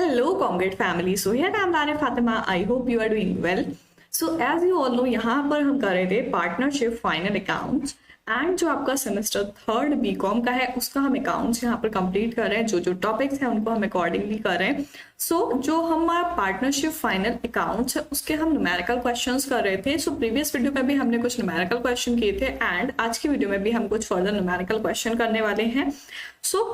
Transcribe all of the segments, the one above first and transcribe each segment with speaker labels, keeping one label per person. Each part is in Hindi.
Speaker 1: Hello, Congrat family. So here I am Lana Fatima. I hope you are doing well. So as you all know, यहाँ पर हम कर रहे थे पार्टनरशिप फाइनल अकाउंट्स एंड जो आपका सेमेस्टर थर्ड बीकॉम का है उसका हम अकाउंट्स यहाँ पर कंप्लीट कर रहे हैं। जो जो टॉपिक्स हैं उनको हम अकॉर्डिंगली कर रहे हैं। जो हमारा पार्टनरशिप फाइनल अकाउंट्स है उसके हम न्यूमेरिकल क्वेश्चंस कर रहे थे। प्रीवियस वीडियो में भी हमने कुछ न्यूमेरिकल क्वेश्चन किए थे एंड आज की वीडियो में भी हम कुछ फर्दर न्यूमेरिकल क्वेश्चन करने वाले हैं।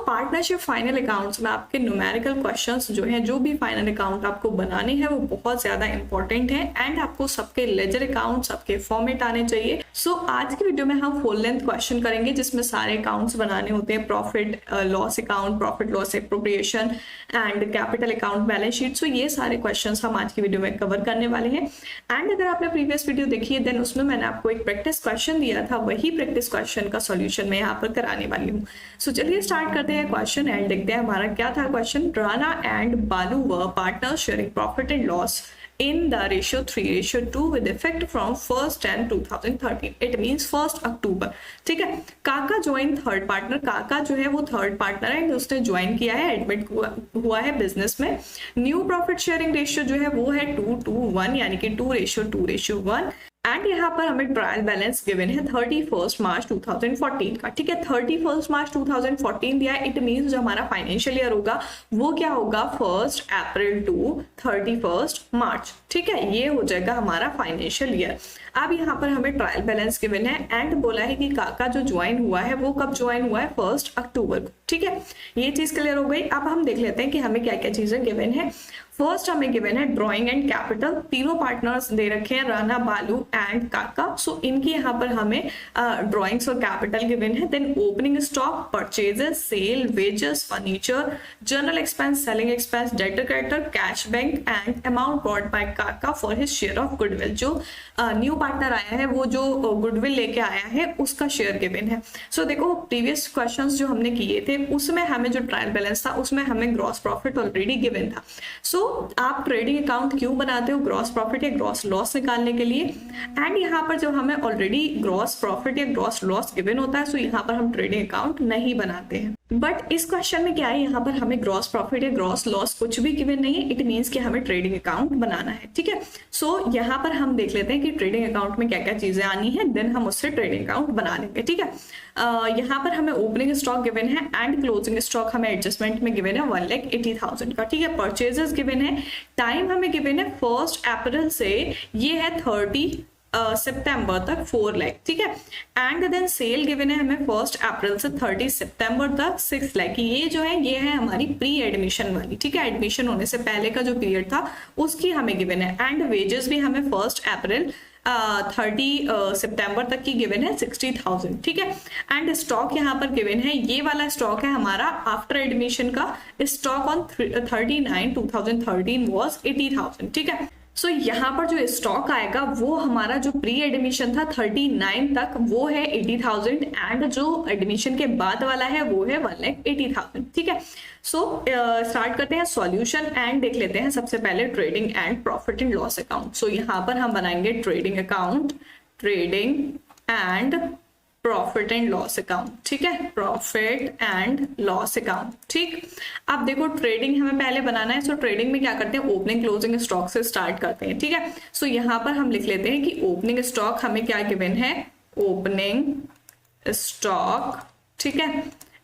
Speaker 1: पार्टनरशिप फाइनल अकाउंट्स में आपके न्यूमेरिकल क्वेश्चंस जो है, जो भी फाइनल अकाउंट आपको बनाने हैं वो बहुत ज्यादा इंपॉर्टेंट है एंड आपको सबके लेजर अकाउंट सबके फॉर्मेट आने चाहिए। आज की वीडियो में हम फुल लेंथ क्वेश्चन करेंगे जिसमें सारे अकाउंट्स बनाने होते हैं, profit loss account, profit loss appropriation and capital account, balance sheet. ये सारे क्वेश्चंस हम आज की वीडियो में कवर करने वाले हैं। एंड अगर आपने प्रीवियस वीडियो देखी है देन उसमें मैंने आपको एक प्रैक्टिस क्वेश्चन दिया था, वही प्रैक्टिस क्वेश्चन का सॉल्यूशन मैं यहाँ पर कराने वाली हूँ। चलिए स्टार्ट करते हैं क्वेश्चन एंड देखते हैं हमारा क्या था क्वेश्चन। राणा एंड बालू वर partners sharing profit and loss in the ratio 3:2 with effect from 1st10/2013 it means 1st October। ठीक है, काका ज्वाइन थर्ड पार्टनर। काका जो है वो थर्ड पार्टनर है, उसने ज्वाइन किया है, एडमिट हुआ है बिजनेस में। न्यू प्रॉफिट शेयरिंग रेशियो जो है वो है 2:1 यानी कि 2:2:1 एंड यहाँ पर हमें ट्रायल बैलेंस गिवन है 31 मार्च 2014 का। ठीक है, 31 मार्च 2014 दिया है। इट मीन्स जो हमारा फाइनेंशियल ईयर होगा वो क्या होगा, 1 अप्रैल टू 31 मार्च। ठीक है, ये हो जाएगा हमारा फाइनेंशियल ईयर। अब यहाँ पर हमें ट्रायल बैलेंस गिवन है एंड बोला है कि काका जो ज्वाइन हुआ है वो कब ज्वाइन हुआ है, 1 अक्टूबर को। ठीक है, ये चीज क्लियर हो गई। अब हम देख लेते हैं कि हमें क्या क्या चीजें गिवन है। फर्स्ट हमें गिवन है ड्रॉइंग एंड कैपिटल। तीनों पार्टनर्स दे रखे हैं, राणा, बालू एंड काका। इनकी यहाँ पर हमें ड्रॉइंग्स और कैपिटल गिवन है। Then opening stock, purchases, sale, wages, furniture, general expense, selling expense, debtor creditor, cash bank and amount brought by काका for his share of goodwill. जो न्यू पार्टनर आया है वो जो गुडविल लेके आया है उसका शेयर गिवन है। देखो प्रीवियस क्वेश्चंस जो हमने किए थे उसमें हमें जो ट्रायल बैलेंस था उसमें हमें ग्रॉस प्रॉफिट ऑलरेडी गिवन था। आप ट्रेडिंग अकाउंट क्यों बनाते हो, ग्रॉस प्रॉफिट या ग्रॉस लॉस निकालने के लिए। एंड यहाँ पर जब हमें ऑलरेडी ग्रॉस प्रॉफिट या ग्रॉस लॉस गिवन होता है यहाँ पर हम ट्रेडिंग अकाउंट नहीं बनाते हैं। बट इस क्वेश्चन में क्या है, यहाँ पर हमें ग्रॉस प्रॉफिट या ग्रॉस लॉस कुछ भी गिवन नहीं है। इट मीन्स कि हमें ट्रेडिंग अकाउंट बनाना है। ठीक है, यहाँ पर हम देख लेते हैं कि ट्रेडिंग अकाउंट में क्या क्या चीजें आनी है, देन हम उससे ट्रेडिंग अकाउंट बना लेंगे। ठीक है, यहाँ पर हमें ओपनिंग स्टॉक गिवन है एंड क्लोजिंग स्टॉक हमें एडजस्टमेंट में गिवन है 1,80,000 का। ठीक है, परचेजेस गिवन है, टाइम हमें गिवन है 1 अप्रैल से ये है 30 सितंबर तक 4 लाख। ठीक है, एंड देन सेल गिवन है हमें 1 अप्रैल से 30 सितंबर तक 6 लाख। ये जो है ये है हमारी प्री एडमिशन वाली। ठीक है, एडमिशन होने से पहले का जो पीरियड था उसकी हमें गिवन है। एंड वेजेस भी हमें 1 अप्रैल 30 सितंबर तक की गिवन है 60,000। ठीक है, एंड स्टॉक यहाँ पर गिवन है, ये वाला स्टॉक है हमारा आफ्टर एडमिशन का। Stock on 39/2013 was 80,000। ठीक है, यहाँ पर जो स्टॉक आएगा वो हमारा जो प्री एडमिशन था 39 तक वो है 80,000 एंड जो एडमिशन के बाद वाला है वो है 1,80,000। ठीक है, स्टार्ट करते हैं सॉल्यूशन एंड देख लेते हैं सबसे पहले trading and profit and loss account. यहाँ पर हम बनाएंगे trading account, trading and profit and loss account. ठीक है, प्रॉफिट एंड लॉस अकाउंट। ठीक, अब देखो ट्रेडिंग हमें पहले बनाना है। ट्रेडिंग में क्या करते हैं, ओपनिंग क्लोजिंग स्टॉक से स्टार्ट करते हैं। ठीक है, यहाँ पर हम लिख लेते हैं कि ओपनिंग स्टॉक हमें क्या गिवन है, ओपनिंग स्टॉक। ठीक है,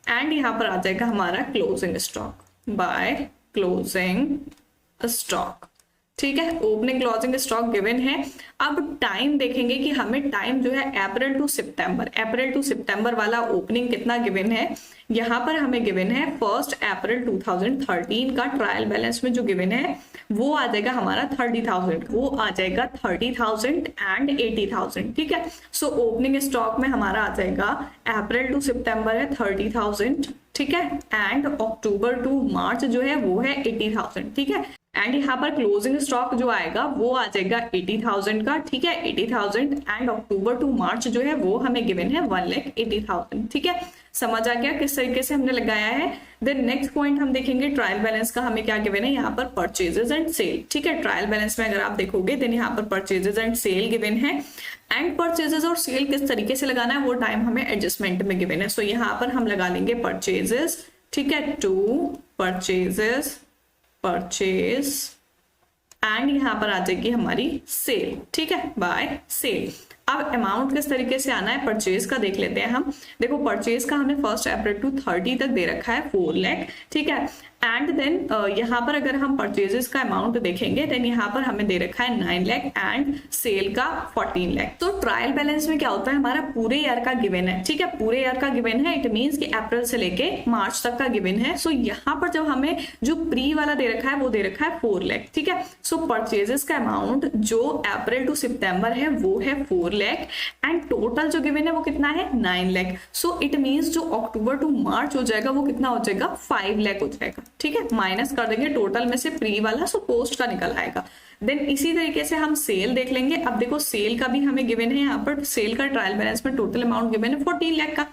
Speaker 1: एंड यहाँ पर आ जाएगा हमारा closing stock by closing stock. ठीक है, ओपनिंग क्लोजिंग स्टॉक गिवन है। अब टाइम देखेंगे कि हमें टाइम जो है अप्रैल टू सितंबर वाला ओपनिंग कितना गिवन है। यहाँ पर हमें गिवन है 1 अप्रैल 2013 का। ट्रायल बैलेंस में जो गिवन है वो आ जाएगा हमारा 30,000, वो आ जाएगा 30,000 एंड 80,000। ठीक है, ओपनिंग स्टॉक में हमारा आ जाएगा अप्रैल टू सितंबर है 30,000। ठीक है, एंड अक्टूबर टू मार्च जो है वो है 80,000। ठीक है, एंड यहाँ पर क्लोजिंग स्टॉक जो आएगा वो आ जाएगा 80,000 का। ठीक है, 80,000 एंड अक्टूबर टू मार्च जो है वो हमें गिवन है 1,80,000। ठीक है, समझ आ गया किस तरीके से हमने लगाया है। देन नेक्स्ट पॉइंट हम देखेंगे ट्रायल बैलेंस का हमें क्या गिवन है, यहाँ पर परचेजेस एंड सेल। ठीक है, ट्रायल बैलेंस में अगर आप देखोगे देन यहाँ पर परचेजेस एंड सेल गिवन है एंड परचेजेस और सेल किस तरीके से लगाना है वो टाइम हमें एडजस्टमेंट में गिवन है। यहाँ पर हम लगा लेंगे परचेजेस। ठीक है, टू परचेजेस परचेज एंड यहाँ पर आ जाएगी हमारी सेल, ठीक है, बाय सेल। अब अमाउंट किस तरीके से आना है परचेज का देख लेते हैं हम। देखो परचेज का हमने 1 अप्रैल टू 30 तक दे रखा है 4 लाख, ठीक है। एंड देन यहाँ पर अगर हम परचेजेस का अमाउंट देखेंगे देन यहाँ पर हमें दे रखा है 9 लाख एंड सेल का 14 लाख। तो ट्रायल बैलेंस में क्या होता है, हमारा पूरे ईयर का गिवन है, ठीक है, पूरे ईयर का गिवन है। इट मीन्स कि अप्रैल से लेके मार्च तक का गिवन है। सो यहाँ पर जब हमें जो प्री वाला दे रखा है वो दे रखा है 4 लाख, ठीक है। सो परचेजेस का अमाउंट जो अप्रैल टू सितंबर है वो है 4 लाख एंड टोटल जो गिवन है वो कितना है 9 लाख। सो इट मीन्स जो अक्टूबर टू मार्च हो जाएगा वो कितना हो जाएगा 5 लाख हो जाएगा, ठीक है। माइनस कर देंगे टोटल में से प्री वाला, सो पोस्ट का निकल आएगा। देन इसी तरीके से हम सेल देख लेंगे। अब देखो सेल का भी हमें गिवन है, यहाँ पर सेल का ट्रायल बैलेंस में टोटल अमाउंट गिवन है 14 लाख का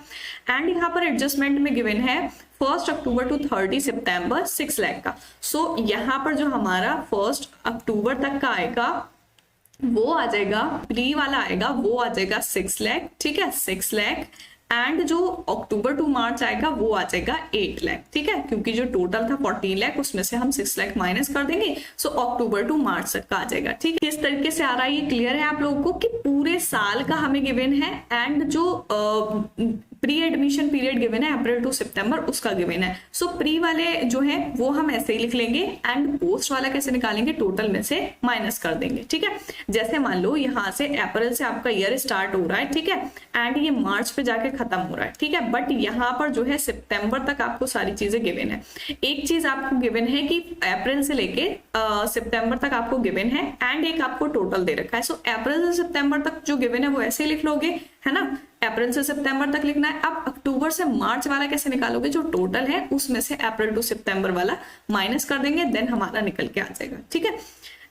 Speaker 1: एंड यहाँ पर एडजस्टमेंट में गिवन है 1 अक्टूबर टू 30 सितंबर 6 लाख का। सो यहाँ पर जो हमारा 1 अक्टूबर तक का आएगा वो आ जाएगा, प्री वाला आएगा वो आ जाएगा 6 लाख, ठीक है, 6 लाख एंड जो अक्टूबर टू मार्च आएगा वो आ जाएगा 8 लाख, ठीक है, क्योंकि जो टोटल था 14 लाख उसमें से हम 6 लाख माइनस कर देंगे। सो अक्टूबर टू मार्च तक का आ जाएगा, ठीक है। किस तरीके से आ रहा है ये क्लियर है आप लोगों को कि पूरे साल का हमें गिवन है एंड जो प्री एडमिशन पीरियड गिवन है अप्रैल टू सितंबर उसका गिवन है। सो प्री वाले जो है वो हम ऐसे ही लिख लेंगे एंड पोस्ट वाला कैसे निकालेंगे, टोटल में से माइनस कर देंगे, ठीक है। जैसे मान लो यहाँ से अप्रैल से आपका ईयर स्टार्ट हो रहा है, ठीक है, एंड ये मार्च पे जाके खत्म हो रहा है, ठीक है, बट यहाँ पर जो है सितंबर तक आपको सारी चीजें गिवन है। एक चीज आपको गिवन है कि अप्रैल से लेके सितंबर तक आपको गिवन है एंड एक आपको टोटल दे रखा है। सो अप्रैल से सितंबर तक जो गिवन है वो ऐसे ही लिख लोगे, है ना, अप्रैल से सितंबर तक लिखना है। अब अक्टूबर से मार्च वाला कैसे निकालोगे, जो टोटल है उसमें से अप्रैल टू सितंबर वाला माइनस कर देंगे, देन हमारा निकल के आ जाएगा, ठीक है।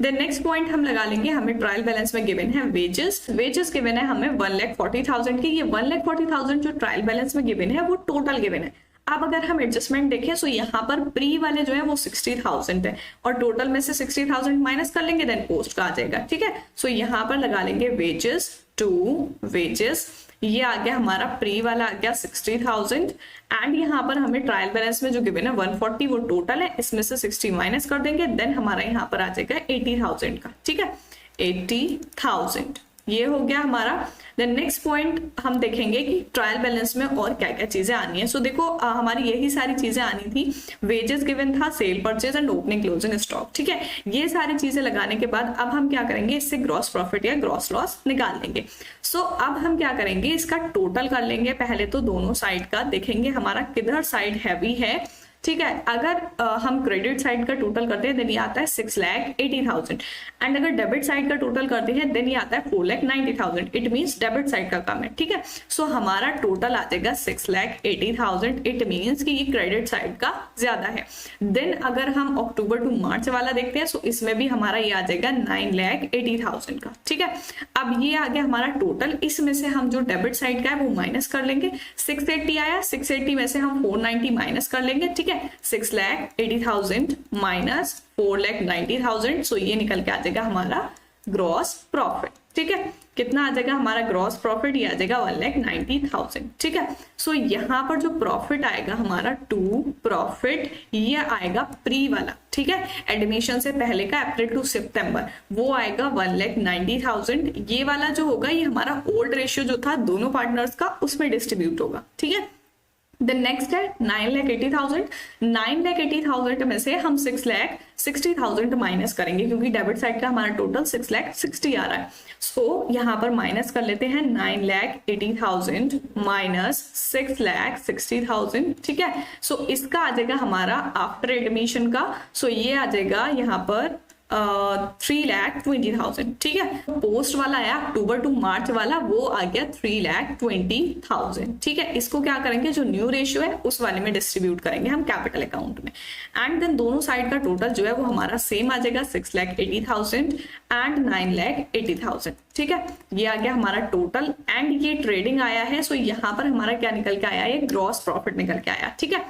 Speaker 1: देन नेक्स्ट पॉइंट हम लगा लेंगे, हमें ट्रायल बैलेंस में गिवन है वेजेस। वेजेस गिवन है हमें 1,40,000 की। ये 1,40,000 जो ट्रायल बैलेंस में गिवन है वो टोटल गिवन है। अब अगर हम एडजस्टमेंट देखें सो यहाँ पर प्री वाले जो है वो 60,000 है और टोटल में से 60,000 माइनस कर लेंगे देन पोस्ट का आ जाएगा, ठीक है। सो यहाँ पर लगा लेंगे वेजेस टू वेजेस, ये आ गया हमारा प्री वाला आ गया 60,000 एंड यहाँ पर हमें ट्रायल बैलेंस में जो गिवन है 140 वो टोटल है, इसमें से 60 माइनस कर देंगे देन हमारा यहाँ पर आ जाएगा 80,000 का, ठीक है, 80,000 ये हो गया हमारा। देन नेक्स्ट पॉइंट हम देखेंगे कि ट्रायल बैलेंस में और क्या क्या चीजें आनी है। सो देखो हमारी यही सारी चीजें आनी थी, वेजेस गिवन था, cell purchase and opening closing stock, ठीक है। ये सारी चीजें लगाने के बाद अब हम क्या करेंगे, इससे ग्रॉस प्रॉफिट या ग्रॉस लॉस निकाल लेंगे। सो अब हम क्या करेंगे, इसका टोटल कर लेंगे। पहले तो दोनों साइड का देखेंगे हमारा किधर साइड हैवी है, ठीक है। अगर हम क्रेडिट साइड का टोटल करते हैं देन ये आता है 6,80,000 एंड अगर डेबिट साइड का टोटल करते हैं देन ये आता है 4,90,000। इट मींस डेबिट साइड का कम है, ठीक है। सो हमारा टोटल आ जाएगा 6,80,000। इट मींस कि ये क्रेडिट साइड का ज्यादा है। देन अगर हम अक्टूबर टू मार्च वाला देखते हैं सो इसमें भी हमारा ये आ जाएगा 9,80,000 का, ठीक है। अब ये आ गया हमारा टोटल, इसमें से हम जो डेबिट साइड का है वो माइनस कर लेंगे। 680 आया, 680 में से हम 490 माइनस कर लेंगे, ठीक है। 6,80,000 माइनस 4,90,000, सो ये निकल के आ जाएगा हमारा ग्रॉस प्रॉफिट, ठीक है। कितना आ जाएगा हमारा ग्रॉस प्रॉफिट, ये आ जाएगा 1,90,000, ठीक है। सो यहाँ पर जो प्रॉफिट आएगा हमारा टू प्रॉफिट, ये आएगा प्री वाला, ठीक है, एडमिशन से पहले का अप्रैल टू सितंबर, वो आएगा 1,90,000। ये वाला जो होगा ये हमारा ओल्ड रेशियो जो था दोनों पार्टनर्स का उसमें डिस्ट्रीब्यूट होगा, ठीक है। देन नेक्स्ट है 9,80,000। 9,80,000 में से हम 6,60,000 माइनस करेंगे क्योंकि डेबिट साइड का हमारा टोटल 6,60,000 आ रहा है। सो यहाँ पर माइनस कर लेते हैं 9,80,000 माइनस 6,60,000, ठीक है। सो इसका आ जाएगा हमारा आफ्टर एडमिशन का, सो ये आ जाएगा यहाँ पर 3,20,000, ठीक है। पोस्ट वाला आया अक्टूबर टू मार्च वाला, वो आ गया 3,20,000, ठीक है। इसको क्या करेंगे, जो न्यू रेशियो है उस वाले में डिस्ट्रीब्यूट करेंगे हम कैपिटल अकाउंट में एंड देन दोनों साइड का टोटल जो है वो हमारा सेम आ जाएगा 6,80,000 एंड 9,80,000, ठीक है। ये आ गया हमारा टोटल एंड ये ट्रेडिंग आया है। सो यहाँ पर हमारा क्या निकल के आया, ये ग्रॉस प्रॉफिट निकल के आया, ठीक है।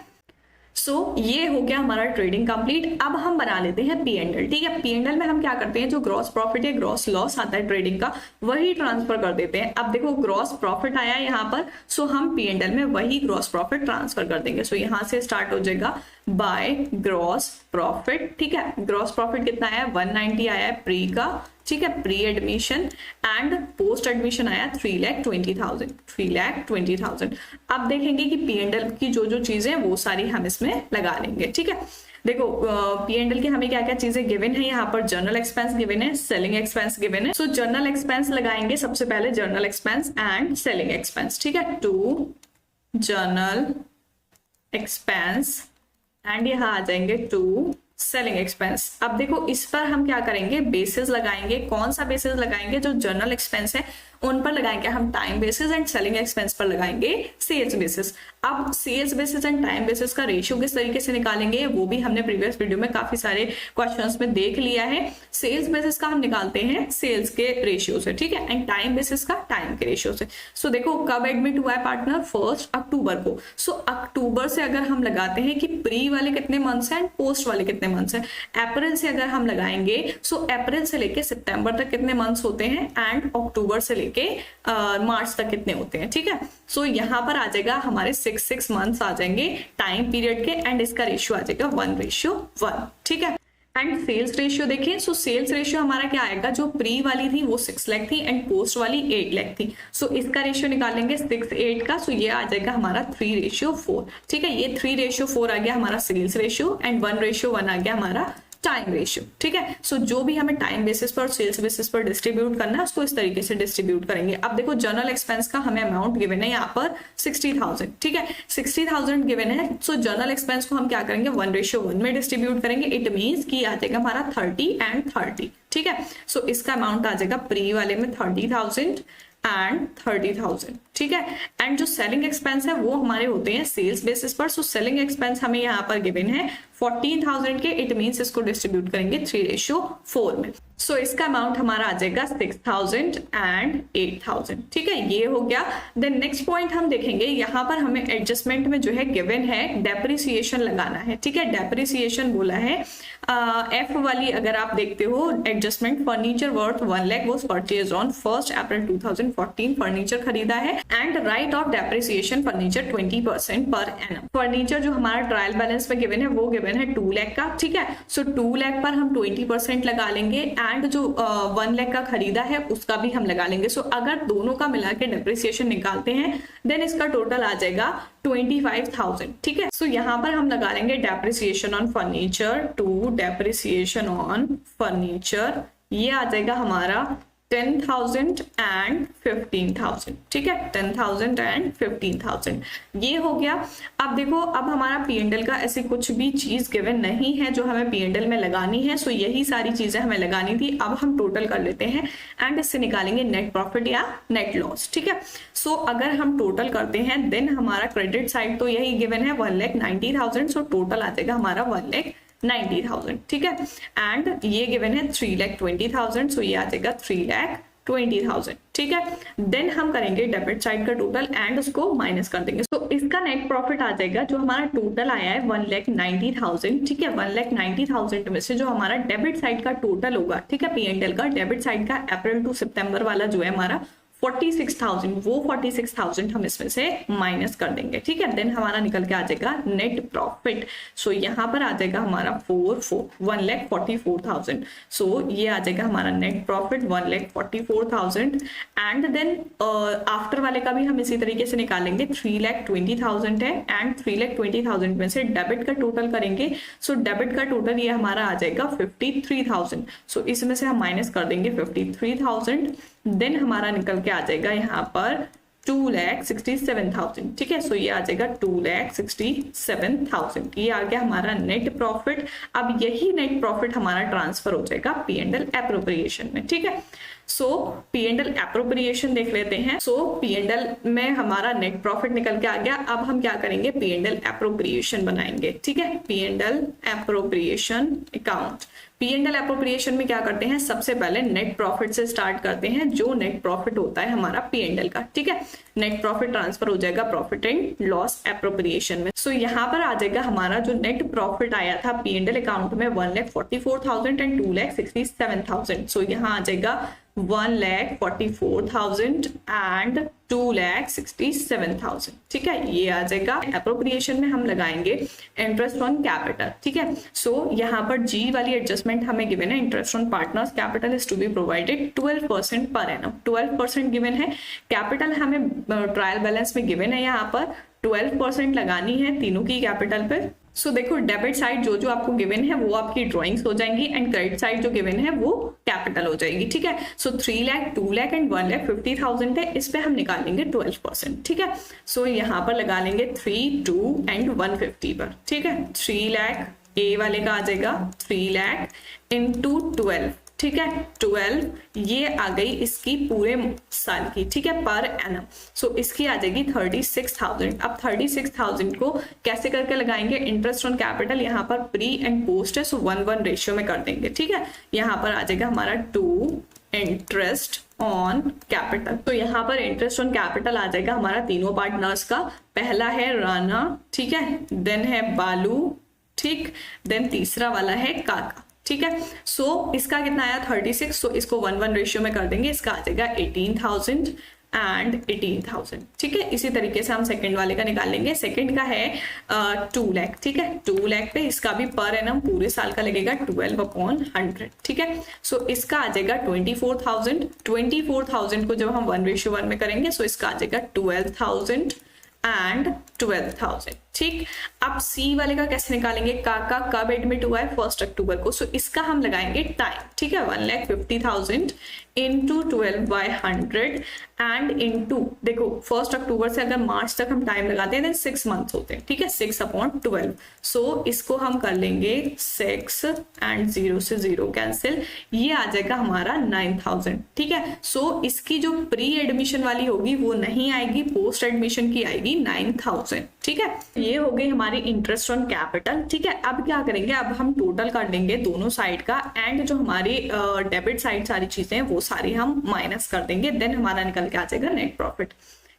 Speaker 1: सो ये हो गया हमारा ट्रेडिंग कंप्लीट। अब हम बना लेते हैं P&L, ठीक है। P&L में हम क्या करते हैं, जो ग्रॉस प्रॉफिट या ग्रॉस लॉस आता है ट्रेडिंग का वही ट्रांसफर कर देते हैं। अब देखो ग्रॉस प्रॉफिट आया यहाँ पर, सो हम P&L में वही ग्रॉस प्रॉफिट ट्रांसफर कर देंगे। सो यहाँ से स्टार्ट हो जाएगा बाय ग्रॉस प्रॉफिट। ठीक है, ग्रॉस प्रॉफिट कितना आया, 190 आया है प्री का, ठीक है, pre admission, and post admission आया 3,20,000, 3,20,000। अब देखेंगे कि P&L की जो जो चीजें वो सारी हम इसमें लगा लेंगे। ठीक है, देखो P&L की हमें क्या क्या चीजें गिवन है, यहाँ पर जर्नल एक्सपेंस गिवन है, सेलिंग एक्सपेंस गिवन है। सो जर्नल एक्सपेंस लगाएंगे सबसे पहले, journal expense and selling expense. ठीक है, टू जर्नल एक्सपेंस एंड यहाँ आ जाएंगे टू सेलिंग एक्सपेंस। अब देखो इस पर हम क्या करेंगे, बेसिस लगाएंगे। कौन सा बेसिस लगाएंगे, जो जर्नल एक्सपेंस है उन पर लगाएंगे हम time basis, and selling expense पर लगाएंगे सेल्स बेसिस। अब sales basis and time basis का रेशियो किस तरीके से निकालेंगे, वो भी हमने प्रीवियस वीडियो में काफी सारे क्वेश्चंस में देख लिया है। सेल्स बेसिस का हम निकालते हैं सेल्स के रेशियो से, ठीक है, एंड टाइम बेसिस का टाइम के रेशियो से। सो देखो कब एडमिट हुआ है पार्टनर, 1 अक्टूबर को। सो अक्टूबर से अगर हम लगाते हैं कि प्री वाले कितने मंथ्स हैं एंड पोस्ट वाले कितने मंथ्स हैं, अप्रैल से अगर हम लगाएंगे, सो अप्रैल से लेके सितंबर तक कितने मंथ्स होते हैं, एंड अक्टूबर से लेके मार्च तक कितने होते हैं। ठीक है, सो यहाँ पर आ जाएगा हमारे 6 मंथ्स आ जाएंगे टाइम पीरियड के, एंड इसका रेशियो आ जाएगा 1:1। ठीक है, एंड सेल्स रेशियो देखें, सो सेल्स रेशियो हमारा क्या आएगा, जो प्री वाली थी वो 6 लाख थी एंड पोस्ट वाली 8 लाख थी। सो इसका रेशियो निकालेंगे 6:8 का, सो ये आ जाएगा हमारा 3:4। ठीक है, ये 3:4 आ गया हमारा सेल्स रेशियो, एंड 1:1 आ गया हमारा टाइम रेशियो। ठीक है, सो जो भी हमें टाइम बेसिस पर और सेल्स बेसिस पर डिस्ट्रीब्यूट करना है उसको इस तरीके से डिस्ट्रीब्यूट करेंगे। अब देखो जर्नल एक्सपेंस का हमें अमाउंट गिवन है यहाँ पर 60,000। ठीक है, 60,000 गिवन है, सो जर्नल एक्सपेंस को हम क्या करेंगे, 1:1 में डिस्ट्रीब्यूट करेंगे। इट मीन्स कि आ जाएगा हमारा 30 एंड 30। ठीक है, सो इसका अमाउंट आ जाएगा प्री वाले में 30,000 एंड 30,000। ठीक है, एंड जो सेलिंग एक्सपेंस है वो हमारे होते हैं सेल्स बेसिस पर। सो सेलिंग एक्सपेंस हमें यहाँ पर गिवन है 14,000 के, इट मीन्स इसको डिस्ट्रीब्यूट करेंगे 3:4 में। सो इसका अमाउंट हमारा आ जाएगा 6,000 एंड 8,000। ठीक है, ये हो गया। देन नेक्स्ट पॉइंट हम देखेंगे, यहाँ पर हमें एडजस्टमेंट में जो है गिवन है डेप्रिसिएशन लगाना है। ठीक है, डेप्रिसिएशन बोला है एफ वाली, अगर आप देखते हो adjustment, furniture worth 1 lakh was purchase on 1 April 2014, furniture खरीदा है, and right of depreciation furniture 20% per annum. Furniture जो हमारा ट्रायल बैलेंस में गिवन है वो गिवन है 2 लाख का। ठीक है, सो 2 लाख पर हम 20% लगा लेंगे, एंड जो 1 लाख का खरीदा है उसका भी हम लगा लेंगे। सो अगर दोनों का मिला के डेप्रिसिएशन निकालते हैं देन इसका टोटल आ जाएगा 25,000। ठीक है, सो यहाँ पर हम लगा लेंगे depreciation on furniture to depreciation on furniture, ये आ जाएगा हमारा 10,000 एंड 15,000। ठीक है, 10,000 एंड 15,000 ये हो गया। अब देखो अब हमारा P&L का ऐसी कुछ भी चीज गिवन नहीं है जो हमें P&L में लगानी है। सो यही सारी चीजें हमें लगानी थी। अब हम टोटल कर लेते हैं एंड इससे निकालेंगे नेट प्रॉफिट या नेट लॉस। ठीक है, सो अगर हम टोटल करते हैं देन हमारा क्रेडिट साइड तो यही गिवन है 1,90,000। सो टोटल आ जाएगा हमारा 1,90,000। ठीक है, एंड ये गिवन है 3,20,000। सो ये आ जाएगा 3,20,000। ठीक है, देन हम करेंगे डेबिट साइड का टोटल एंड उसको माइनस कर देंगे। तो इसका नेट प्रॉफिट आ जाएगा, जो हमारा टोटल आया है 1,90,000। ठीक है, 1,90,000 में से जो हमारा डेबिट साइड का टोटल होगा, ठीक है, P&L का डेबिट साइड का अप्रैल टू सितंबर वाला जो है हमारा 46,000, वो 46,000 हम इसमें से माइनस कर देंगे। ठीक है, देन हमारा निकल के आ जाएगा नेट प्रॉफिट। सो यहाँ पर आ जाएगा हमारा 1,44,000। सो ये आ जाएगा हमारा net profit 1,44,000। And then after वाले का भी हम इसी तरीके से निकालेंगे, 3,20,000 है, एंड 3,20,000 में से डेबिट का टोटल करेंगे। सो डेबिट का टोटल ये हमारा आ जाएगा 53,000। सो इसमें से हम माइनस कर देंगे 53,000। देन हमारा निकल के आ जाएगा यहाँ पर 2,67,000। ठीक है, सो ये आ जाएगा 2,67,000। ये आ गया हमारा नेट प्रॉफिट। अब यही नेट प्रॉफिट हमारा ट्रांसफर हो जाएगा P&L एप्रोप्रिएशन में। ठीक है, सो P&L एप्रोप्रिएशन देख लेते हैं। सो P&L में हमारा नेट प्रॉफिट निकल के आ गया। अब हम क्या करेंगे, P&L एप्रोप्रिएशन बनाएंगे। ठीक है, P&L appropriation account. P&L appropriation में क्या करते हैं, सबसे पहले नेट प्रॉफिट से स्टार्ट करते हैं, जो नेट प्रॉफिट होता है हमारा P&L का। ठीक है, नेट प्रॉफिट ट्रांसफर हो जाएगा प्रॉफिट एंड लॉस एप्रोप्रिएशन में। सो यहाँ पर आ जाएगा हमारा जो नेट प्रॉफिट आया था P&L अकाउंट में 1,44,000 एंड 2,67,000। सो यहाँ आ जाएगा 1,44,000 एंड 2,67,000। ठीक है, ये आ जाएगा। अप्रोप्रिएशन में हम लगाएंगे इंटरेस्ट ऑन कैपिटल। ठीक है, सो यहाँ पर जी वाली एडजस्टमेंट हमें गिवन है, interest on partners capital is to be provided 12% per annum. 12% given है, कैपिटल हमें ट्रायल बैलेंस में गिवन है, यहाँ पर 12% लगानी है तीनों की कैपिटल पे। सो देखो, डेबिट साइड जो जो आपको गिवन है वो आपकी ड्राइंग्स हो जाएंगी एंड क्रेडिट साइड जो गिवन है वो कैपिटल हो जाएगी। ठीक है, सो 3 लाख, 2 लाख एंड 1,50,000 है, इस पे हम निकालेंगे 12%। ठीक है, सो यहाँ पर लगा लेंगे 3, 2 एंड 150 पर। ठीक है, 3 लाख ए वाले का आ जाएगा 3 लाख इंटू 12। ठीक है, 12 ये आ गई इसकी पूरे साल की। ठीक है, पर एनम। सो इसकी आ जाएगी 36,000। अब 36,000 को कैसे करके लगाएंगे? इंटरेस्ट ऑन कैपिटल यहाँ पर प्री एंड पोस्ट है, सो 1:1 रेशियो में कर देंगे। ठीक है, यहाँ पर आ जाएगा हमारा 2 इंटरेस्ट ऑन कैपिटल। तो यहाँ पर इंटरेस्ट ऑन कैपिटल आ जाएगा हमारा तीनों पार्टनर्स का। पहला है राणा, ठीक है, देन है बालू, ठीक, देन तीसरा वाला है काका। ठीक है, सो इसका कितना आया 36, सो इसको 1:1 रेशियो में कर देंगे, इसका आ जाएगा 18,000 एंड 18,000। ठीक है, इसी तरीके से हम सेकंड वाले का निकाल लेंगे। सेकंड का है 2 लाख। ठीक है, 2 लाख पे इसका भी पर एनम पूरे साल का लगेगा 12/100। ठीक है, सो इसका आ जाएगा 24,000। 24,000 को जब हम 1:1 में करेंगे, सो इसका आ जाएगा 12,000 एंड 12,000। ठीक, अब सी वाले का कैसे निकालेंगे? काका कब एडमिट हुआ है? 1 अक्टूबर को, सो इसका हम लगाएंगे टाइम। ठीक है, 1,50,000 इंटू 12/100 एंड इंटू, देखो 1 अक्टूबर से अगर मार्च तक हम टाइम लगाते हैं 6 मंथ्स होते हैं। ठीक है, 6/12, सो इसको हम कर लेंगे 6 एंड 0 से 0 कैंसिल, ये आ जाएगा हमारा 9,000। ठीक है, सो इसकी जो प्री एडमिशन वाली होगी वो नहीं आएगी, पोस्ट एडमिशन की आएगी 9,000। ठीक है, ये हो गई हमारी इंटरेस्ट ऑन कैपिटल। ठीक है, अब क्या करेंगे? अब हम टोटल कर लेंगे दोनों साइड का एंड जो हमारी डेबिट साइड सारी चीजें हैं वो सारी हम माइनस कर देंगे, देन हमारा निकल के आ जाएगा नेट प्रॉफिट।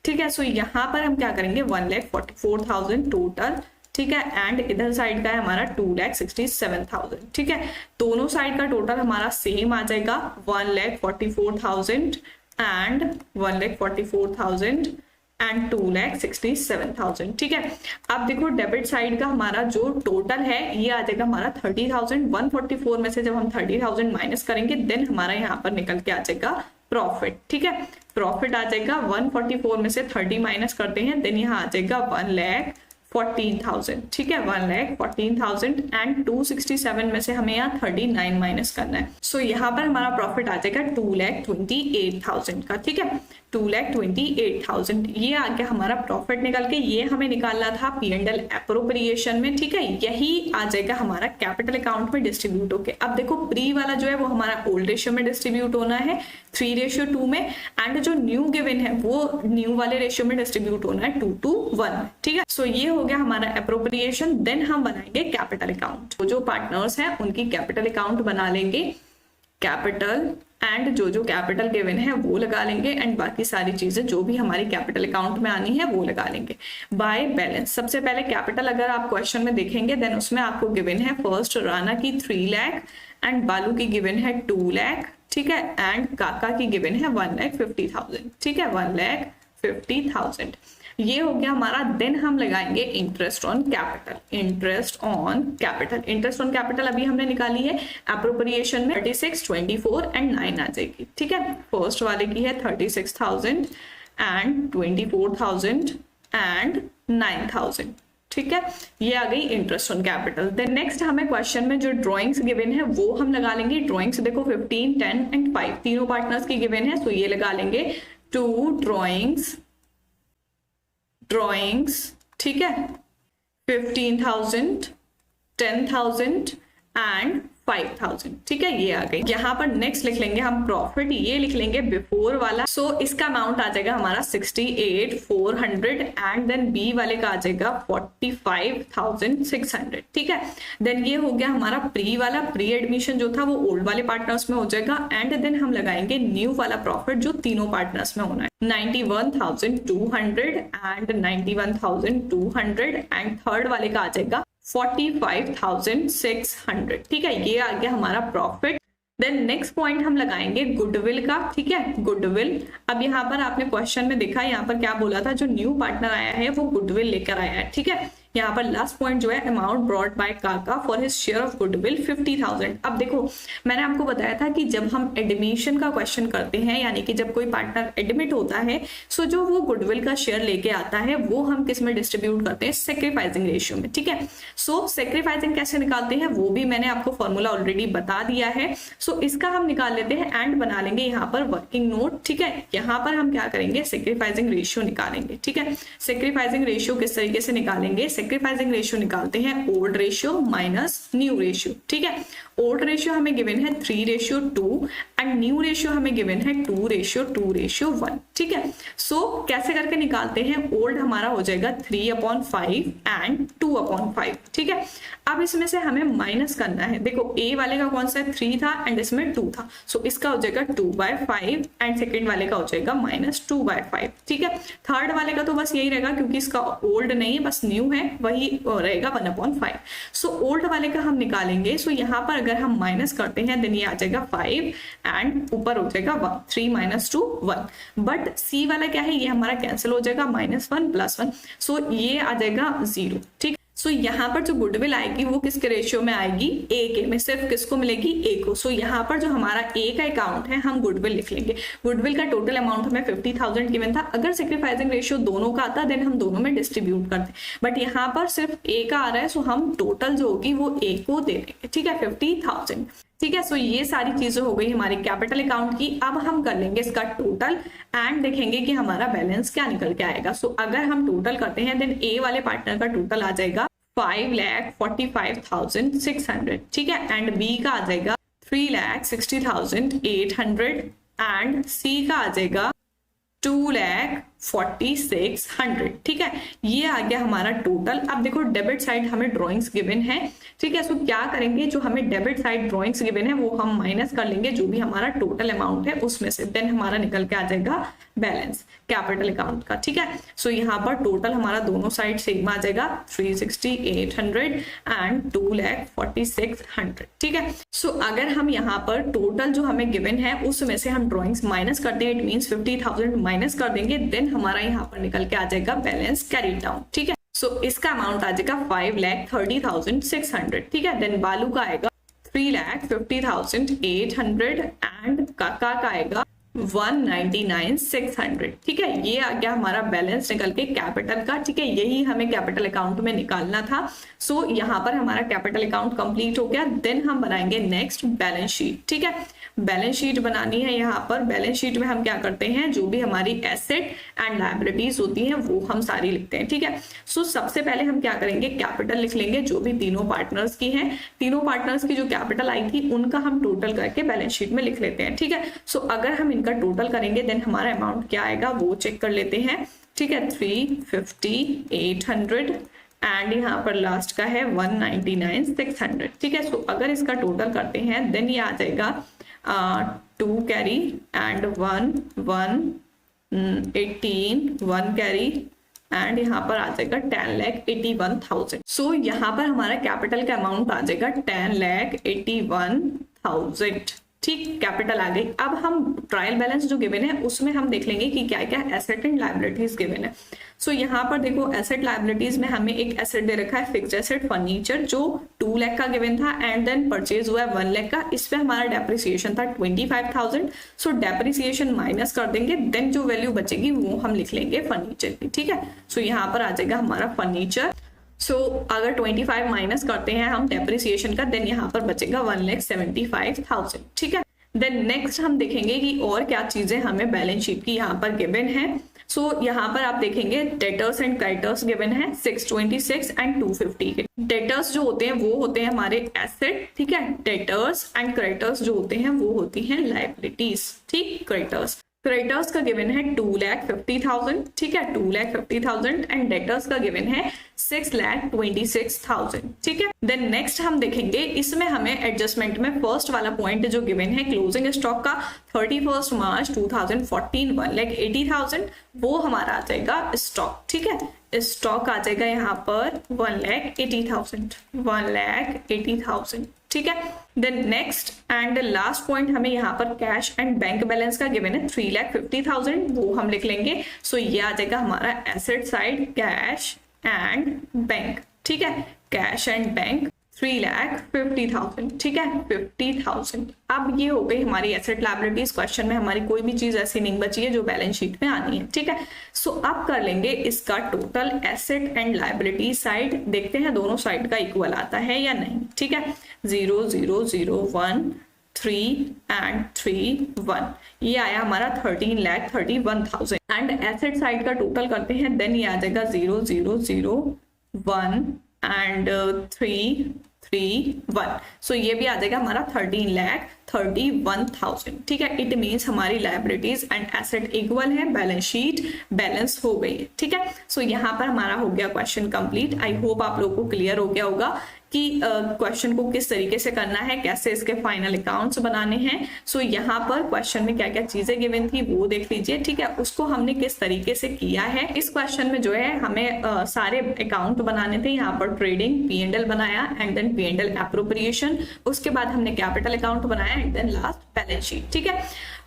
Speaker 1: ठीक है, सो यहाँ पर हम क्या करेंगे? 1,44,000 टोटल। ठीक है, एंड इधर साइड का है हमारा 2,67,000। ठीक है, दोनों साइड का टोटल हमारा सेम आ जाएगा 1,44,000 एंड 1,44,000 एंड 2,67,000। ठीक है, अब देखो डेबिट साइड का हमारा जो टोटल है ये आ जाएगा हमारा 30,000। 144 में से जब हम 30,000 माइनस करेंगे देन हमारा यहाँ पर निकल के आ जाएगा प्रॉफिट। ठीक है, प्रॉफिट आ जाएगा 144 में से 30 माइनस करते हैं देन यहाँ आ जाएगा 1,14,000। ठीक है, 1,14,000 एंड 267 में से हमें यहाँ 39 माइनस करना है, सो यहाँ पर हमारा प्रॉफिट आ जाएगा 2,28,000 का। ठीक है, 2,28,000 ये आ गया हमारा प्रॉफिट निकल के। ये हमें निकालना था P&L एप्रोप्रिएशन में। ठीक है, यही आ जाएगा हमारा कैपिटल अकाउंट में डिस्ट्रीब्यूट होके। अब देखो प्री वाला जो है वो हमारा ओल्ड रेशियो में डिस्ट्रीब्यूट होना है 3:2 में, एंड जो न्यू गिवन है वो न्यू वाले रेशियो में डिस्ट्रीब्यूट होना है 2:1। ठीक है, सो ये हो गया हमारा एप्रोप्रिएशन। देन हम बनाएंगे कैपिटल अकाउंट। जो पार्टनर्स हैं उनकी कैपिटल अकाउंट बना लेंगे, कैपिटल एंड जो जो कैपिटल गिवन है वो लगा लेंगे एंड बाकी सारी चीजें जो भी हमारी कैपिटल अकाउंट में आनी है वो लगा लेंगे। बाय बैलेंस, सबसे पहले कैपिटल अगर आप क्वेश्चन में देखेंगे देन उसमें आपको गिवन है फर्स्ट राणा की 3 लाख एंड बालू की गिवन है 2 लाख। ठीक है, एंड काका की गिवन है 1,50,000। ठीक है, 1,50,000 ये हो गया हमारा। देन हम लगाएंगे interest on capital. Interest on capital, interest on capital अभी हमने निकाली है एप्रोप्रिएशन में 36, 24 एंड 9 आ जाएगी। ठीक है, फर्स्ट वाले की है 36,000 एंड 24,000 एंड 9,000। ठीक है, ये आ गई interest on capital. Then next हमें क्वेश्चन में जो ड्राइंग्स गिवन है वो हम लगा लेंगे। ड्राइंग्स देखो 15, 10 एंड 5 तीनों पार्टनर्स की गिवन है, तो ये लगा लेंगे 2 ड्राइंग्स। ठीक है, 15,000, 10,000 एंड 5,000। ठीक है, ये आ गई। यहाँ पर नेक्स्ट लिख लेंगे हम प्रॉफिट, ये लिख लेंगे बिफोर वाला। सो इसका अमाउंट आ जाएगा हमारा 68,400 एंड देन बी वाले का आ जाएगा 45,600। ठीक है, देन ये हो गया हमारा प्री वाला। प्री एडमिशन जो था वो ओल्ड वाले पार्टनर्स में हो जाएगा एंड देन हम लगाएंगे न्यू वाला प्रॉफिट जो तीनों पार्टनर्स में होना है 91,200 एंड 91,200 एंड थर्ड वाले का आ जाएगा 45,600। ठीक है, ये आ गया हमारा प्रॉफिट देन नेक्स्ट पॉइंट हम लगाएंगे गुडविल का, ठीक है, गुडविल। अब यहाँ पर आपने क्वेश्चन में देखा, यहाँ पर क्या बोला था, जो न्यू पार्टनर आया है वो गुडविल लेकर आया है, ठीक है। यहाँ पर लास्ट पॉइंट जो है, अमाउंट ब्रॉट बाय काका for his share of goodwill 50,000। अब देखो मैंने आपको बताया था कि जब हम एडमिशन का क्वेश्चन करते हैं, यानी कि जब कोई पार्टनर एडमिट होता है, सो जो वो गुडविल का शेयर लेके आता है वो हम किस में डिस्ट्रीब्यूट करते हैं, सेक्रीफाइसिंग रेशियो में, ठीक है। सो सेक्रीफाइसिंग कैसे निकालते हैं वो भी मैंने आपको फॉर्मूला ऑलरेडी बता दिया है। सो इसका हम निकाल लेते हैं एंड बना लेंगे यहाँ पर वर्किंग नोट, ठीक है। यहाँ पर हम क्या करेंगे, सेक्रीफाइसिंग रेशियो निकालेंगे, ठीक है। सेक्रीफाइसिंग रेशियो किस तरीके से निकालेंगे, सेक्रीफाइसिंग रेशियो निकालते हैं old ratio minus new ratio, ठीक है। ओल्ड रेशियो हमें गिवन है 3:2 एंड न्यू रेशियो हमें गिवन है 2:1, ठीक है। सो कैसे करके निकालते हैं, ओल्ड हमारा हो जाएगा 3/5 एंड 2/5, ठीक है। अब इसमें से हमें माइनस करना है, देखो ए वाले का कौन सा 3 था एंड इसमें 2 था, सो इसका हो जाएगा 2/5 एंड सेकेंड वाले का हो जाएगा -2/5, ठीक है। थर्ड वाले का तो बस यही रहेगा क्योंकि इसका ओल्ड नहीं है, बस न्यू है, वही रहेगा 1/5। सो ओल्ड वाले का हम निकालेंगे, सो यहाँ पर अगर हम माइनस करते हैं देन ये आ जाएगा 5 एंड ऊपर हो जाएगा 1, 3 - 2 1। बट सी वाला क्या है, ये हमारा कैंसिल हो जाएगा, -1 + 1, सो ये आ जाएगा 0, ठीक। सो यहाँ पर जो गुडविल आएगी वो किसके रेशियो में आएगी, ए के में, सिर्फ किसको मिलेगी, ए को। सो यहाँ पर जो हमारा ए का अकाउंट है हम गुडविल लिख लेंगे। गुडविल का टोटल अमाउंट हमें 50,000 गिवन था, अगर सेक्रीफाइसिंग रेशियो दोनों का आता देन हम दोनों में डिस्ट्रीब्यूट करते, बट यहाँ पर सिर्फ ए का आ रहा है, सो हम टोटल जो होगी वो ए को दे देंगे, ठीक है, 50,000, ठीक है। सो ये सारी चीजें हो गई हमारी कैपिटल अकाउंट की। अब हम कर लेंगे इसका टोटल एंड देखेंगे कि हमारा बैलेंस क्या निकल के आएगा। सो अगर हम टोटल करते हैं देन ए वाले पार्टनर का टोटल आ जाएगा 5,45,600, ठीक है, एंड बी का आ जाएगा 3,60,800 एंड सी का आ जाएगा 2,46,100, ठीक है। ये आ गया हमारा टोटल। अब देखो डेबिट साइड हमें ड्राइंग्स गिवन है, ठीक है। सो क्या करेंगे, जो हमें डेबिट साइड ड्राइंग्स गिवन है वो हम माइनस कर लेंगे जो भी हमारा टोटल अमाउंट है उसमें से, देन हमारा निकल के आ जाएगा बैलेंस कैपिटल अकाउंट का, ठीक है। सो यहाँ पर टोटल हमारा दोनों साइड सेम आ जाएगा 360,800 एंड 2,46,100, ठीक है। सो अगर हम यहाँ पर टोटल जो हमें गिवन है उसमें से हम ड्राइंग्स माइनस करते हैं, इट मीन्स 50,000 माइनस कर देंगे, देन हमारा यहाँ पर निकल के आ जाएगा बैलेंस कैरीड डाउन, ठीक है। सो इसका अमाउंट आ जाएगा 5,30,600, ठीक है। देन बालू का आएगा 3,50,800 एंड काका का आएगा 199,600, ठीक है। ये आ गया हमारा बैलेंस निकल के कैपिटल का, ठीक है। यही हमें कैपिटल अकाउंट में निकालना था। सो यहाँ पर हमारा कैपिटल अकाउंट कंप्लीट हो गया, देन हम बनाएंगे नेक्स्ट बैलेंस शीट, ठीक है। बैलेंस शीट बनानी है। यहाँ पर बैलेंस शीट में हम क्या करते हैं, जो भी हमारी एसेट एंड लायबिलिटीज होती हैं वो हम सारी लिखते हैं, ठीक है। सो सबसे पहले हम क्या करेंगे, कैपिटल लिख लेंगे जो भी तीनों पार्टनर्स की हैं। तीनों पार्टनर्स की जो कैपिटल आई थी उनका हम टोटल करके बैलेंस शीट में लिख लेते हैं, ठीक है। सो अगर हम इनका टोटल करेंगे देन हमारा अमाउंट क्या आएगा वो चेक कर लेते हैं, ठीक है। 350,800 एंड यहाँ पर लास्ट का है 199,600, ठीक है। सो अगर इसका टोटल करते हैं देन ये आ जाएगा 2 कैरी एंड 1 कैरी एंड यहाँ पर आ जाएगा 10,81,000। सो यहाँ पर हमारा कैपिटल का अमाउंट आ जाएगा 10,81,000, ठीक, कैपिटल आ गई। अब हम ट्रायल बैलेंस जो गिवन है उसमें हम देख लेंगे कि क्या क्या एसेट एंड लायबिलिटीज गिवन है। सो यहाँ पर देखो एसेट लायबिलिटीज में हमें एक एसेट दे रखा है फिक्स्ड एसेट फर्नीचर जो 2 लाख का गिवन था एंड देन परचेज हुआ है 1 लाख का। इस पे हमारा डेप्रिसिएशन था 25,000। सो डेप्रिसिएशन माइनस कर देंगे, देन जो वैल्यू बचेगी वो हम लिख लेंगे फर्नीचर की, ठीक है। सो यहाँ पर आ जाएगा हमारा फर्नीचर। सो अगर 25 माइनस करते हैं हम डेप्रिसिएशन का देन यहाँ पर बचेगा 1,75,000, ठीक है। देन नेक्स्ट हम देखेंगे कि और क्या चीजें हमें बैलेंस शीट की यहाँ पर गिवन है। सो यहाँ पर आप देखेंगे डेटर्स एंड क्रेडिटर्स गिवन है 626 एंड 250 के। डेटर्स जो होते हैं वो होते हैं हमारे एसेट, ठीक है। डेटर्स एंड क्रेडिटर्स जो होते हैं वो होती हैं लायबिलिटीज, ठीक। क्रेडिटर्स का गिवन है 2,50,000, ठीक है, 2,50,000 एंड डेटर्स का गिवन है 6,26,000, ठीक है। देन नेक्स्ट हम देखेंगे इसमें हमें एडजस्टमेंट में फर्स्ट वाला पॉइंट जो गिवन है क्लोजिंग स्टॉक का 31 मार्च 2014 1,80,000 वो हमारा आ जाएगा स्टॉक, ठीक है। स्टॉक आ जाएगा यहाँ पर 1,80,000, 1,80,000, ठीक है। Then next and last point हमें यहाँ पर कैश एंड बैंक बैलेंस का गिवन है 3,50,000, वो हम लिख लेंगे। सो ये आ जाएगा हमारा asset side cash and bank, ठीक है, कैश एंड बैंक 3,50,000, ठीक है, 50,000। अब ये हो गई हमारी एसेट लायबिलिटीज। क्वेश्चन में हमारी कोई भी चीज ऐसी नहीं बची है जो बैलेंस शीट में आनी है, ठीक है। सो अब कर लेंगे इसका total asset and liability side, देखते हैं दोनों साइड का इक्वल आता है या नहीं, ठीक है। 0 0 0 1 3 एंड 3 1, ये आया हमारा 13,31,000। एंड एसेट साइड का टोटल करते हैं, देन ये आ जाएगा 0 0 0 1 एंड 3 3 1। सो ये भी आ जाएगा हमारा 13,31,000, ठीक है। इट मीन्स हमारी लायबिलिटीज एंड एसेट इक्वल है, बैलेंस शीट बैलेंस हो गई है, ठीक है। सो यहाँ पर हमारा हो गया क्वेश्चन कंप्लीट। आई होप आप लोगों को क्लियर हो गया होगा कि क्वेश्चन को किस तरीके से करना है, कैसे इसके फाइनल अकाउंट्स बनाने हैं। सो यहाँ पर क्वेश्चन में क्या क्या चीजें गिवन थी वो देख लीजिए, ठीक है, उसको हमने किस तरीके से किया है। इस क्वेश्चन में जो है हमें सारे अकाउंट बनाने थे। यहाँ पर ट्रेडिंग P&L बनाया एंड देन P&L एप्रोप्रिएशन, उसके बाद हमने कैपिटल अकाउंट बनाया and then last balance sheet, ठीक है।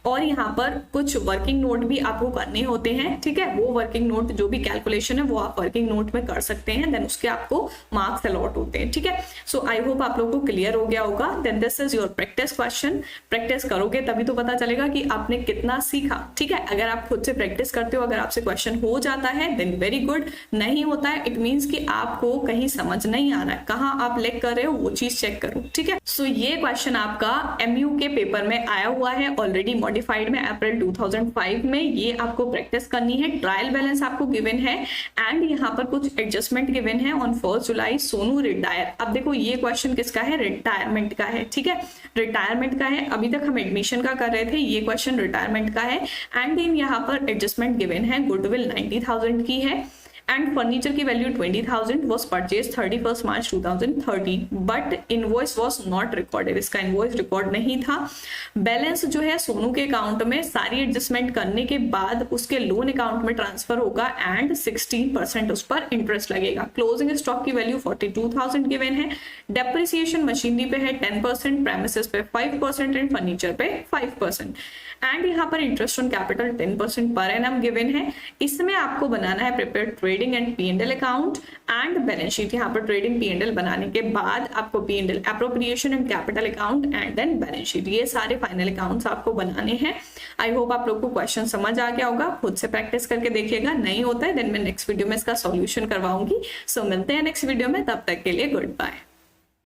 Speaker 1: और यहाँ पर कुछ वर्किंग नोट भी आपको करने होते हैं, ठीक है। वो वर्किंग नोट जो भी कैलकुलेशन है वो आप वर्किंग नोट में कर सकते हैं, देन उसके आपको मार्क्स अलॉट होते हैं, ठीक है। सो आई होप आप लोगों को क्लियर हो गया होगा। Then this is your practice question. Practice करोगे तभी तो पता चलेगा कि आपने कितना सीखा, ठीक है। अगर आप खुद से प्रैक्टिस करते हो, अगर आपसे क्वेश्चन हो जाता है देन वेरी गुड, नहीं होता है इट मीन्स कि आपको कहीं समझ नहीं आ रहा है, कहाँ आप लैग कर रहे हो वो चीज चेक करो, ठीक है। सो ये क्वेश्चन आपका MU के पेपर में आया हुआ है ऑलरेडी मॉडिफाइड में अप्रैल 2005 में। ये आपको प्रैक्टिस करनी है। ट्रायल बैलेंस आपको गिवन है एंड यहाँ पर कुछ एडजस्टमेंट गिवन है ऑन 1 जुलाई सोनू रिटायर। अब देखो ये क्वेश्चन किसका है, रिटायरमेंट का है, ठीक है, रिटायरमेंट का है। अभी तक हम एडमिशन का कर रहे थे, ये क्वेश्चन रिटायरमेंट का है। एंड इन यहाँ पर एडजस्टमेंट गिवन है, गुडविल 90,000 की है एंड फर्नीचर की value 20,000 was purchased 31st March 2013 but invoice was not recorded, इसका इनवॉइस रिकॉर्ड नहीं था। बैलेंस जो है सोनू के अकाउंट में सारी एडजस्टमेंट करने के बाद उसके लोन अकाउंट में ट्रांसफर होगा एंड 16% उस पर इंटरेस्ट लगेगा। क्लोजिंग स्टॉक की वैल्यू 42,000 गिवन है। डेप्रिसिएशन मशीनरी पे है 10%, प्रेमिसेस पे 5% एंड फर्नीचर पे 5%। एंड यहाँ पर interest on capital 10% per annum given है। इसमें आपको बनाना है prepare trading and P&L account and balance sheet. यहाँ पर ट्रेडिंग P&L बनाने के बाद आपको P&L appropriation and capital account and then balance sheet, ये सारे फाइनल अकाउंट्स आपको बनाने हैं। आई होप आप लोग को क्वेश्चन समझ आ गया होगा। खुद से प्रैक्टिस करके देखिएगा, नहीं होता है देन मैं नेक्स्ट वीडियो में इसका सॉल्यूशन करवाऊंगी। सो मिलते हैं नेक्स्ट वीडियो में, तब तक के लिए गुड बाय।